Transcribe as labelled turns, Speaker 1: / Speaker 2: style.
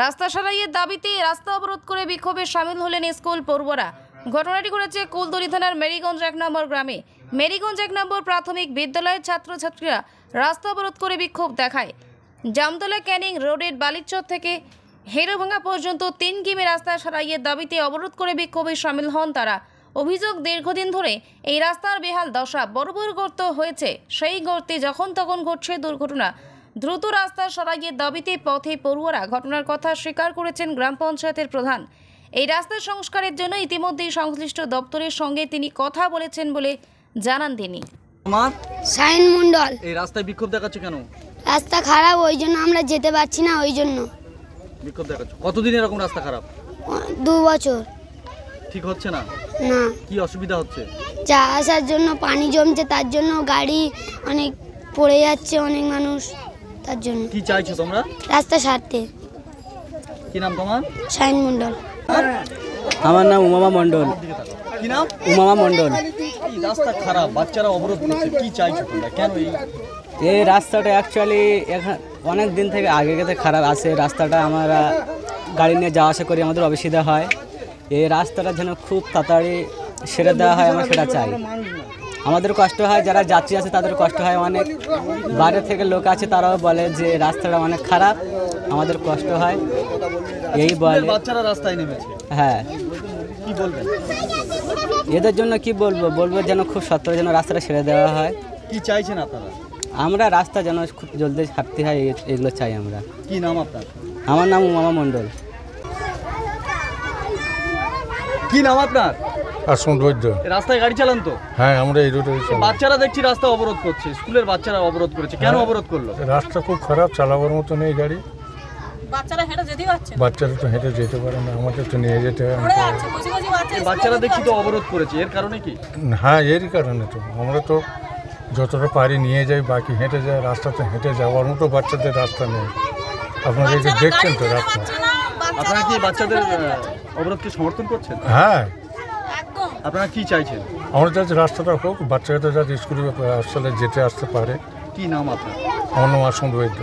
Speaker 1: রাস্তা সারাইয়ের দাবিতে রাস্তা অবরোধ করে বিক্ষোভে সামিল হলেন স্কুল পড়ুয়ারা। ঘটনাটি ঘটেছে কুলতলি থানার মেরিগঞ্জ 1 নম্বর গ্রামে। মেরিগঞ্জ 1 নম্বর প্রাথমিক বিদ্যালয়ের ছাত্রছাত্রীরা রাস্তা অবরোধ করে বিক্ষোভ দেখায়। জামতলা ক্যানিং রোডের বালিচর থেকে হেরোভাঙ্গা পর্যন্ত 3 কিমি রাস্তা সারাইয়ের দাবিতে অবরোধ করে বিক্ষোভে সামিল হন তারা। অভিযোগ, দীর্ঘদিন ধরে এই রাস্তার বেহাল দশা, বড় বড় গর্ত হয়েছে, সেই গর্তে যখন তখন ঘটছে দুর্ঘটনা। দ্রুত রাস্তা সারাইয়ের দাবিতে পথে পড়ুয়ারা ঘটনার কথা স্বীকার করেছেন গ্রাম পঞ্চায়েতের প্রধান। এই রাস্তা সংস্কারের জন্য ইতিমধ্যেই সংশ্লিষ্ট দপ্তরের সঙ্গে তিনি কথা বলেছেন বলে জানান তিনি।
Speaker 2: সাইন মন্ডল।
Speaker 3: এই রাস্তায় বিক্ষোভ দেখাচ্ছ কেন?
Speaker 2: রাস্তা খারাপ, ওই জন্য আমরা যেতে পারছি না, ওই জন্য
Speaker 3: বিক্ষোভ দেখাচ্ছ। কতদিন এরকম রাস্তা খারাপ?
Speaker 2: 2 বছর।
Speaker 3: ঠিক হচ্ছে না?
Speaker 2: না।
Speaker 3: কি অসুবিধা হচ্ছে?
Speaker 2: যা আসার জন্য পানি জমছে, তার জন্য গাড়ি অনেক পড়ে যাচ্ছে, অনেক মানুষ, তার জন্য।
Speaker 3: কি চাইছো তোমরা?
Speaker 2: রাস্তা সারতে।
Speaker 3: কি নাম তোমার?
Speaker 2: সাইন মন্ডল।
Speaker 4: আমার নাম উমামা মন্ডল।
Speaker 3: কি নাম?
Speaker 4: উমামা মন্ডল।
Speaker 3: এই রাস্তা খারাপ, বাচ্চারা অবরোধ করছে, কি চাইছো তোমরা? কেন
Speaker 4: এই রাস্তাটা অ্যাকচুয়ালি অনেক দিন থেকে আগে থেকে খারাপ আছে। রাস্তাটা আমরা গাড়ি নিয়ে যাওয়া আসা করি, আমাদের অসুবিধা হয়। এই রাস্তাটা যেন খুব তাড়াতাড়ি সেরে দেওয়া হয়, আমরা সেটা চাই। আমাদের কষ্ট হয়, যারা যাত্রী আছে তাদের কষ্ট হয় অনেক। বাইরে থেকে লোক আছে, তারাও বলে যে রাস্তাটা অনেক খারাপ, আমাদের কষ্ট হয়, এই বলে।
Speaker 3: বাচ্চারা রাস্তায় নেমেছে।
Speaker 4: হ্যাঁ,
Speaker 3: কি বলবেন
Speaker 4: এদের জন্য? কি বলবো যেন খুব সত্তর যেন রাস্তাটা সেরে দেওয়া হয়।
Speaker 3: কি চাইছেন আপনারা?
Speaker 4: আমরা রাস্তা যেন খুব জলদি ছাড়তে হয়, এগুলো চাই আমরা।
Speaker 3: কি নাম আপনার?
Speaker 4: আমার নাম উমামা মন্ডল।
Speaker 3: কি নাম আপনার?
Speaker 5: আসমত বৈদ্য।
Speaker 3: রাস্তায় গাড়ি চালান তো?
Speaker 5: হ্যাঁ, আমরা এই রোডে
Speaker 3: বাচ্চারা দেখছি রাস্তা অবরোধ করছে, স্কুলের বাচ্চারা অবরোধ করেছে, কেন অবরোধ করলো?
Speaker 5: রাস্তা খুব খারাপ, চালাবার মতো নেই গাড়ি।
Speaker 6: বাচ্চারা হেঁটে যেতেই পারছে না।
Speaker 5: বাচ্চারা তো হেঁটে যেতে পারে না, আমাদের তো নিয়ে যেতে হয়।
Speaker 3: বাচ্চারা দেখছি তো অবরোধ করেছে, এর কারণে কি?
Speaker 5: হ্যাঁ, এরই কারণে তো আমরা তো যতটা পারি নিয়ে যাই, বাকি হেঁটে যায়। রাস্তাতে হেঁটে যাওয়ার মতো বাচ্চাদের রাস্তা নেই। আপনারা এই যে দেখছেন তো রাস্তা।
Speaker 3: আপনারা কি বাচ্চাদের অবরোধকে সমর্থন করছেন?
Speaker 5: হ্যাঁ।
Speaker 3: আপনারা কি চাইছেন?
Speaker 5: আমরা যাতে রাস্তাটা হোক, বাচ্চারা যাতে স্কুলে আসলে যেতে আসতে পারে।
Speaker 3: কি নাম আপনার?
Speaker 5: আমার নাম আসমত বৈদ্য।